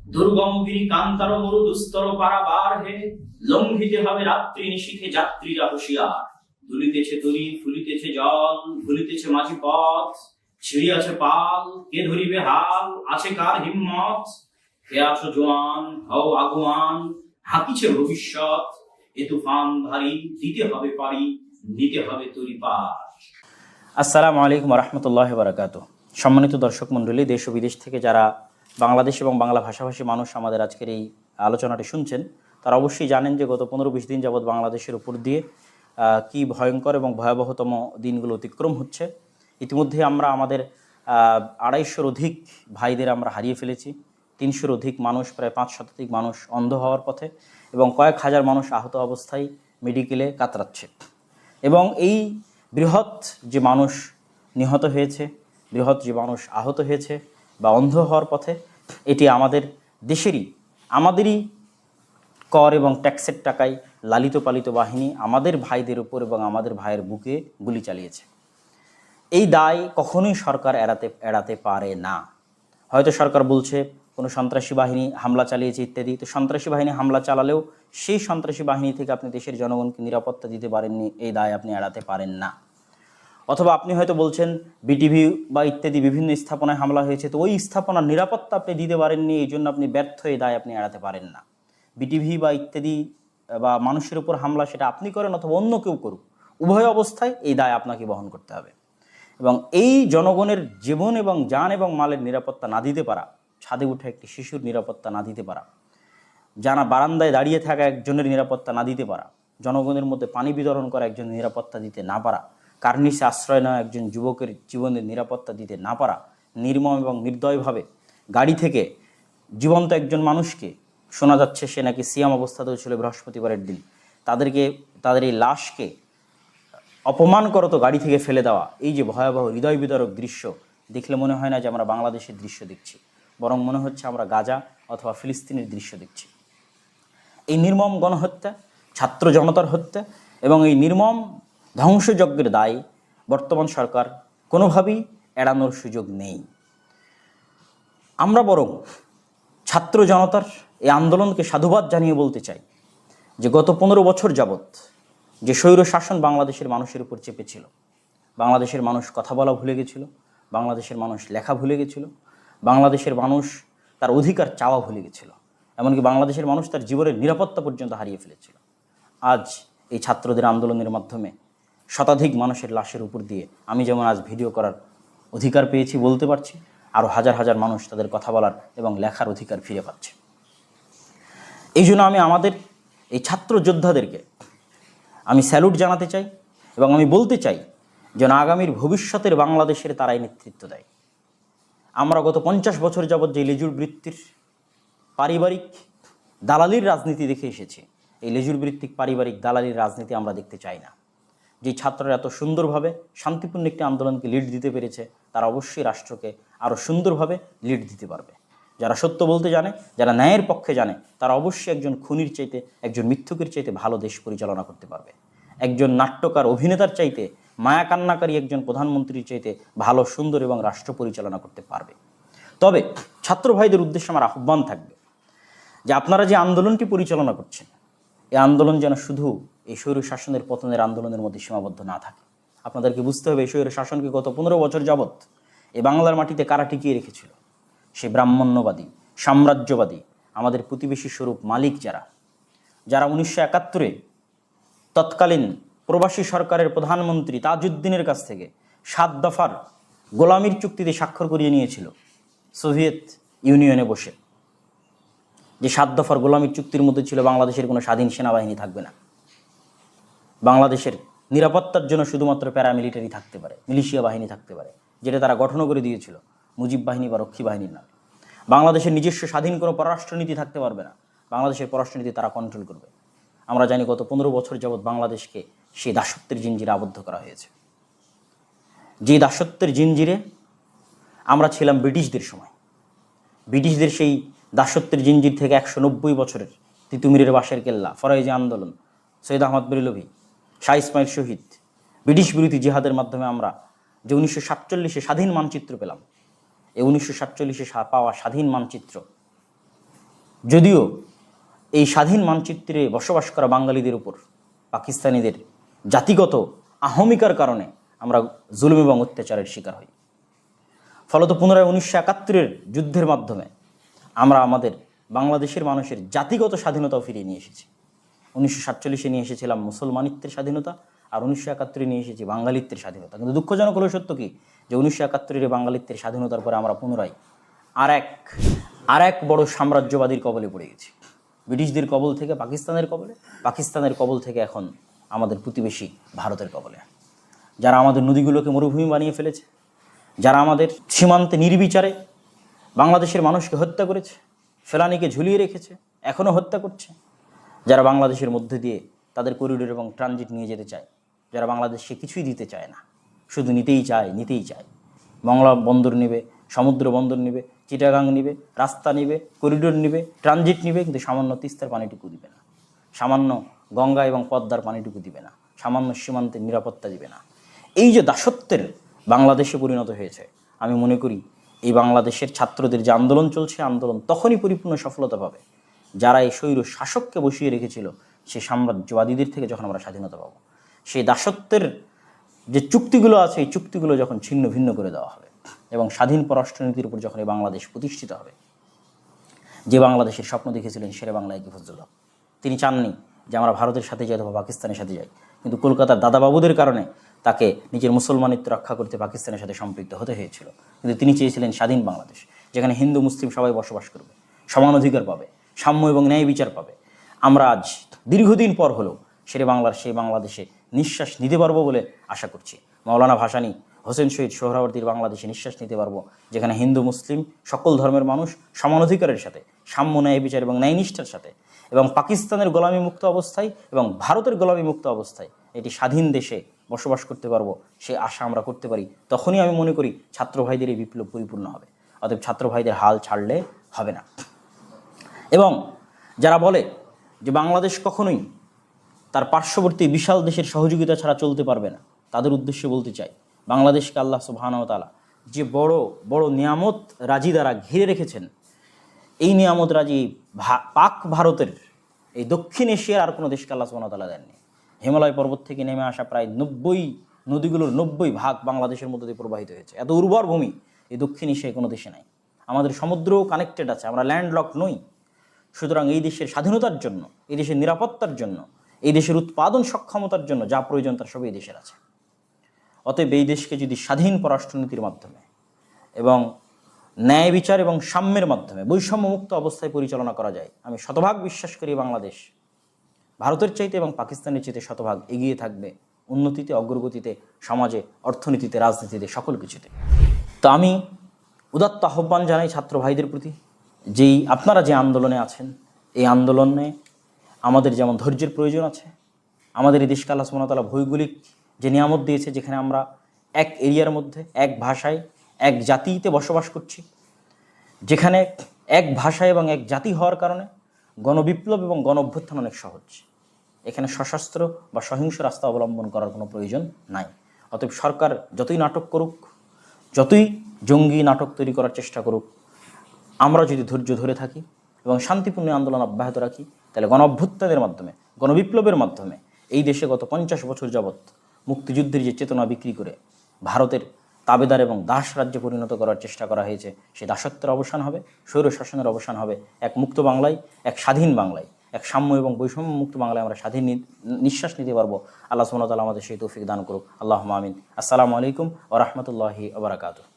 দুর্গমগিরি কান্তার মরু দুস্তর পারাবার হে, লঙ্ঘিতে হবে রাত্রি নিশীথে যাত্রীরা হুঁশিয়ার। দুলিতেছে তরি, ফুলিতেছে জল, ভুলিতেছে মাঝি পথ, ছিড়িয়াছে পাল, কে ধরিবে হাল, আছে কার হিম্মত? কে আছো জোয়ান, হও আগুয়ান, হাকিছে ভবিষ্যৎ। এ তুফান ভারী, দিতে হবে পারি, নিতে হবে তরি পার। আসসালামু আলাইকুম রহমতুল্লাহ বারাকাতুহু। সম্মানিত দর্শক মণ্ডলী, দেশ ও বিদেশ থেকে যারা বাংলাদেশ এবং বাংলা ভাষাভাষী মানুষ আমাদের আজকের এই আলোচনাটি শুনছেন, তারা অবশ্যই জানেন যে গত 15-20 দিন যাবৎ বাংলাদেশের উপর দিয়ে কি ভয়ঙ্কর এবং ভয়াবহতম দিনগুলো অতিক্রম হচ্ছে। ইতিমধ্যে আমরা আমাদের 250-র অধিক ভাইদের আমরা হারিয়ে ফেলেছি। 300-র অধিক মানুষ, প্রায় 5 শতাধিক মানুষ অন্ধ হওয়ার পথে, এবং কয়েক হাজার মানুষ আহত অবস্থায় মেডিকেলে কাতরাচ্ছে। এবং এই বৃহৎ যে মানুষ নিহত হয়েছে, বৃহৎ যে মানুষ আহত হয়েছে বা অন্ধ হওয়ার পথে, এটি আমাদের দেশেরই, আমাদেরই কর এবং ট্যাক্সের টাকায় লালিত পালিত বাহিনী আমাদের ভাইদের উপর এবং আমাদের ভাইয়ের বুকে গুলি চালিয়েছে। এই দায় কখনোই সরকার এড়াতে পারে না। হয়তো সরকার বলছে কোনো সন্ত্রাসী বাহিনী হামলা চালিয়েছে ইত্যাদি, তো সন্ত্রাসী বাহিনী হামলা চালালেও সেই সন্ত্রাসী বাহিনী থেকে আপনি দেশের জনগণকে নিরাপত্তা দিতে পারেননি, এই দায় আপনি এড়াতে পারেন না। অথবা আপনি হয়তো বলছেন বিটিভি বা ইত্যাদি বিভিন্ন স্থাপনায় হামলা হয়েছে, তো ওই স্থাপনার নিরাপত্তা আপনি দিতে পারেননি, এই জন্য আপনি ব্যর্থ, এই দায় আপনি এড়াতে পারেন না। বিটিভি বা ইত্যাদি বা মানুষের উপর হামলা সেটা আপনি করেন অথবা অন্য কেউ করুক, উভয় অবস্থায় এই দায় আপনাকে বহন করতে হবে। এবং এই জনগণের জীবন এবং জান এবং মালের নিরাপত্তা না দিতে পারা, ছাদে উঠে একটি শিশুর নিরাপত্তা না দিতে পারা, জানা বারান্দায় দাঁড়িয়ে থাকা একজনের নিরাপত্তা না দিতে পারা, জনগণের মধ্যে পানি বিতরণ করা একজনের নিরাপত্তা দিতে না পারা, কার্নিশে আশ্রয় নেওয়া একজন যুবকের জীবনের নিরাপত্তা দিতে না পারা, নির্মম এবং নির্দয়ভাবে গাড়ি থেকে জীবন্ত একজন মানুষকে, শোনা যাচ্ছে সে নাকি সিয়াম অবস্থাতেও ছিল বৃহস্পতিবারের দিন, তাদের এই লাশকে অপমান করত গাড়ি থেকে ফেলে দেওয়া, এই যে ভয়াবহ হৃদয় বিদারক দৃশ্য দেখলে মনে হয় না যে আমরা বাংলাদেশের দৃশ্য দেখছি, বরং মনে হচ্ছে আমরা গাজা অথবা ফিলিস্তিনের দৃশ্য দেখছি। এই নির্মম গণহত্যা, ছাত্র জনতার হত্যা এবং এই নির্মম ধ্বংসযজ্ঞের দায় বর্তমান সরকার কোনোভাবেই এড়ানোর সুযোগ নেই। আমরা বরং ছাত্র জনতার এই আন্দোলনকে সাধুবাদ জানিয়ে বলতে চাই যে গত 15 বছর যাবৎ যে স্বৈর শাসন বাংলাদেশের মানুষের উপর চেপেছিল, বাংলাদেশের মানুষ কথা বলা ভুলে গেছিল, বাংলাদেশের মানুষ লেখা ভুলে গেছিল, বাংলাদেশের মানুষ তার অধিকার চাওয়া ভুলে গেছিল, এমনকি বাংলাদেশের মানুষ তার জীবনের নিরাপত্তা পর্যন্ত হারিয়ে ফেলেছিল। আজ এই ছাত্রদের আন্দোলনের মাধ্যমে শতাধিক মানুষের লাশের উপর দিয়ে আমি যেমন আজ ভিডিও করার অধিকার পেয়েছি, বলতে পারছি, আরও হাজার হাজার মানুষ তাদের কথা বলার এবং লেখার অধিকার ফিরে পাচ্ছে। এই জন্য আমি আমাদের এই ছাত্র যোদ্ধাদেরকে আমি স্যালুট জানাতে চাই এবং আমি বলতে চাই যেন আগামীর ভবিষ্যতের বাংলাদেশের তারাই নেতৃত্ব দেয়। আমরা গত 50 বছর যাবৎ যে লেজুর বৃত্তির পারিবারিক দালালির রাজনীতি দেখে এসেছি, এই লেজুর বৃত্তিক পারিবারিক দালালির রাজনীতি আমরা দেখতে চাই না। যে ছাত্ররা এত সুন্দরভাবে শান্তিপূর্ণ একটি আন্দোলনকে লিড দিতে পেরেছে, তারা অবশ্যই রাষ্ট্রকে আরও সুন্দরভাবে লিড দিতে পারবে। যারা সত্য বলতে জানে, যারা ন্যায়ের পক্ষে জানে, তারা অবশ্যই একজন খুনির চাইতে, একজন মিথ্যুকের চাইতে ভালো দেশ পরিচালনা করতে পারবে। একজন নাট্যকার অভিনেতার চাইতে, মায়া কান্নাকারী একজন প্রধানমন্ত্রীর চাইতে ভালো, সুন্দর এবং রাষ্ট্র পরিচালনা করতে পারবে। তবে ছাত্র ভাইদের উদ্দেশ্যে আমার আহ্বান থাকবে যে আপনারা যে আন্দোলনটি পরিচালনা করছেন, এই আন্দোলন যেন শুধু এই স্বৈর শাসনের পতনের আন্দোলনের মধ্যে সীমাবদ্ধ না থাকে। আপনাদেরকে বুঝতে হবে এই স্বৈর শাসনকে গত 15 বছর যাবৎ এই বাংলার মাটিতে কারা টিকিয়ে রেখেছিল। সে ব্রাহ্মণ্যবাদী, সাম্রাজ্যবাদী, আমাদের প্রতিবেশী স্বরূপ মালিক, যারা 1971-এ তৎকালীন প্রবাসী সরকারের প্রধানমন্ত্রী তাজউদ্দিনের কাছ থেকে 7 দফার গোলামির চুক্তিতে স্বাক্ষর করিয়ে নিয়েছিল সোভিয়েত ইউনিয়নে বসে। যে 7 দফার গোলামির চুক্তির মধ্যে ছিল বাংলাদেশের কোনো স্বাধীন সেনাবাহিনী থাকবে না, বাংলাদেশের নিরাপত্তার জন্য শুধুমাত্র প্যারামিলিটারি থাকতে পারে, মিলিশিয়া বাহিনী থাকতে পারে, যেটা তারা গঠনও করে দিয়েছিল মুজিব বাহিনী বা রক্ষী বাহিনীর নামে। বাংলাদেশের নিজস্ব স্বাধীন কোনো পররাষ্ট্রনীতি থাকতে পারবে না, বাংলাদেশের পররাষ্ট্রনীতি তারা কন্ট্রোল করবে। আমরা জানি গত 15 বছর যাবৎ বাংলাদেশকে সেই দাসত্বের জিঞ্জিরে আবদ্ধ করা হয়েছে। যে দাসত্বের জিঞ্জিরে আমরা ছিলাম ব্রিটিশদের সময়, ব্রিটিশদের সেই দাসত্বের জিঞ্জির থেকে 190 বছরের তিতুমিরের বাঁশের কেল্লা, ফরাইজি আন্দোলন, সৈয়দ আহমদ বেরলভী, শাহ ইসমাইল শহীদ, ব্রিটিশ বিরোধী জিহাদের মাধ্যমে আমরা যে 1947-এ স্বাধীন মানচিত্র পেলাম, এই 1947-এ পাওয়া স্বাধীন মানচিত্র যদিও এই স্বাধীন মানচিত্রে বসবাস করা বাঙালিদের উপর পাকিস্তানিদের জাতিগত আহমিকার কারণে আমরা জুলুম এবং অত্যাচারের শিকার হই। ফলত পুনরায় 1971-এর যুদ্ধের মাধ্যমে আমরা আমাদের বাংলাদেশের মানুষের জাতিগত স্বাধীনতাও ফিরিয়ে নিয়ে এসেছি। 1947-এ নিয়ে এসেছিলাম মুসলমানিত্বের স্বাধীনতা, আর 1971-এ নিয়ে এসেছি বাঙালিত্বের স্বাধীনতা। কিন্তু দুঃখজনক হলো সত্য কি, যে 1971-এর বাঙালিত্বের স্বাধীনতার পরে আমরা পুনরায় আর এক বড় সাম্রাজ্যবাদীর কবলে পড়ে গেছি। ব্রিটিশদের কবল থেকে পাকিস্তানের কবলে, পাকিস্তানের কবল থেকে এখন আমাদের প্রতিবেশী ভারতের কবলে, যারা আমাদের নদীগুলোকে মরুভূমি বানিয়ে ফেলেছে, যারা আমাদের সীমান্তে নির্বিচারে বাংলাদেশের মানুষকে হত্যা করেছে, ফেলানিকে ঝুলিয়ে রেখেছে, এখনও হত্যা করছে, যারা বাংলাদেশের মধ্যে দিয়ে তাদের করিডোর এবং ট্রানজিট নিয়ে যেতে চায়, যারা বাংলাদেশকে কিছুই দিতে চায় না, শুধু নিতেই চায়। মংলা বন্দর নেবে, সমুদ্র বন্দর নেবে, চিটাগাং নেবে, রাস্তা নেবে, করিডোর নেবে, ট্রানজিট নেবে, কিন্তু সামান্য তিস্তার পানিটুকু দিবে না, সামান্য গঙ্গা এবং পদ্মার পানিটুকু দিবে না, সামান্য সীমান্তের নিরাপত্তা দিবে না। এই যে দাসত্বের বাংলাদেশে পরিণত হয়েছে, আমি মনে করি এই বাংলাদেশের ছাত্রদের যে আন্দোলন চলছে, আন্দোলন তখনই পরিপূর্ণ সফলতা পাবে যারা এই স্বৈর শাসককে বসিয়ে রেখেছিল সেই সাম্রাজ্যবাদীদের থেকে যখন আমরা স্বাধীনতা পাবো। সেই দাসত্বের যে চুক্তিগুলো আছে, এই চুক্তিগুলো যখন ছিন্ন ভিন্ন করে দেওয়া হবে এবং স্বাধীন পররাষ্ট্রনীতির উপর যখন এই বাংলাদেশ প্রতিষ্ঠিত হবে। যে বাংলাদেশের স্বপ্ন দেখেছিলেন শেরে বাংলা একে ফজলুল হক, তিনি চাননি যে আমরা ভারতের সাথে যাই অথবা পাকিস্তানের সাথে যাই, কিন্তু কলকাতার দাদাবাবুদের কারণে তাকে নিজের মুসলমানিত্ব রক্ষা করতে পাকিস্তানের সাথে সম্পৃক্ত হতে হয়েছিল। কিন্তু তিনি চেয়েছিলেন স্বাধীন বাংলাদেশ, যেখানে হিন্দু মুসলিম সবাই বসবাস করবে, সমান অধিকার পাবে, সাম্য এবং ন্যায় বিচার পাবে। আমরা আজ দীর্ঘদিন পর হলেও শেরে বাংলার সেই বাংলাদেশে নিঃশ্বাস নিতে পারবো বলে আশা করছি। মাওলানা ভাসানী, হোসেন শহীদ সোহরাওয়ার্দীর বাংলাদেশে নিঃশ্বাস নিতে পারবো, যেখানে হিন্দু মুসলিম সকল ধর্মের মানুষ সমান অধিকারের সাথে, সাম্য ন্যায় বিচার এবং ন্যায়নিষ্ঠার সাথে, এবং পাকিস্তানের গোলামি মুক্ত অবস্থায় এবং ভারতের গোলামি মুক্ত অবস্থায় এটি স্বাধীন দেশে বসবাস করতে পারবো, সে আশা আমরা করতে পারি। তখনই আমি মনে করি ছাত্র ভাইদের এই বিপ্লব পরিপূর্ণ হবে। অতএব ছাত্র ভাইদের হাল ছাড়লে হবে না। এবং যারা বলে যে বাংলাদেশ কখনোই তার পার্শ্ববর্তী বিশাল দেশের সহযোগিতা ছাড়া চলতে পারবে না, তাদের উদ্দেশ্যে বলতে চাই, বাংলাদেশকে আল্লাহ সুবহানাহু ওয়া তাআলা যে বড় বড় নিয়ামত রাজি দ্বারা ঘিরে রেখেছেন, এই নিয়ামত রাজি পাক ভারতের এই দক্ষিণ এশিয়ার আর কোনো দেশকে আল্লাহ সুবহানাহু ওয়া তাআলা দেননি। হিমালয় পর্বত থেকে নেমে আসা প্রায় 90 নদীগুলোর 90 ভাগ বাংলাদেশের মধ্যে দিয়ে প্রবাহিত হয়েছে। এত উর্বর ভূমি এই দক্ষিণ এশিয়ায় কোনো দেশে নাই। আমাদের সমুদ্রও কানেক্টেড আছে, আমরা ল্যান্ডলক নই। সুতরাং এই দেশের স্বাধীনতার জন্য, এই দেশের নিরাপত্তার জন্য, এই দেশের উৎপাদন সক্ষমতার জন্য যা প্রয়োজন তার সবই এই দেশের আছে। অতএব এই দেশকে যদি স্বাধীন পররাষ্ট্রনীতির মাধ্যমে এবং ন্যায় বিচার এবং সাম্যের মাধ্যমে বৈষম্যমুক্ত অবস্থায় পরিচালনা করা যায়, আমি শতভাগ বিশ্বাস করি বাংলাদেশ ভারতের চাইতে এবং পাকিস্তানের চাইতে শতভাগ এগিয়ে থাকবে উন্নতিতে, অগ্রগতিতে, সমাজে, অর্থনীতিতে, রাজনীতিতে, সকল কিছুতে। তো আমি উদাত্ত আহ্বান জানাই ছাত্র ভাইদের প্রতি, যেই আপনারা যে আন্দোলনে আছেন, এই আন্দোলনে আমাদের যেমন ধৈর্যের প্রয়োজন আছে, আমাদের এই দেশকে আল্লাহ সুবহানাহু ওয়া তাআলা ভৌগোলিক যে নিয়ামত দিয়েছে, যেখানে আমরা এক এরিয়ার মধ্যে এক ভাষায় এক জাতিতে বসবাস করছি, যেখানে এক ভাষা এবং এক জাতি হওয়ার কারণে গণবিপ্লব এবং গণ অভ্যুত্থান অনেক সহজ। এখানে সশস্ত্র বা সহিংস রাস্তা অবলম্বন করার কোনো প্রয়োজন নাই। অতএব সরকার যতই নাটক করুক, যতই জঙ্গি নাটক তৈরি করার চেষ্টা করুক, আমরা যদি ধৈর্য ধরে থাকি এবং শান্তিপূর্ণ আন্দোলন অব্যাহত রাখি, তাহলে গণ অভ্যুত্থানের মাধ্যমে, গণবিপ্লবের মাধ্যমে এই দেশে গত 50 বছর যাবৎ মুক্তিযুদ্ধের যে চেতনা বিক্রি করে ভারতের তাবেদার এবং দাস রাজ্যে পরিণত করার চেষ্টা করা হয়েছে, সেই দাসত্বের অবসান হবে, স্বৈর শাসনের অবসান হবে। এক মুক্ত বাংলায়, এক স্বাধীন বাংলায়, এক সাম্য এবং বৈষম্য মুক্ত বাংলায় আমরা স্বাধীন নিঃশ্বাস নিতে পারবো। আল্লাহ সুবহানাহু ওয়া তাআলা আমাদের সেই তৌফিক দান করুক। আল্লাহুম্মা আমিন। আসসালামু আলাইকুম ওয়া রাহমাতুল্লাহি ওয়া বারাকাতুহু।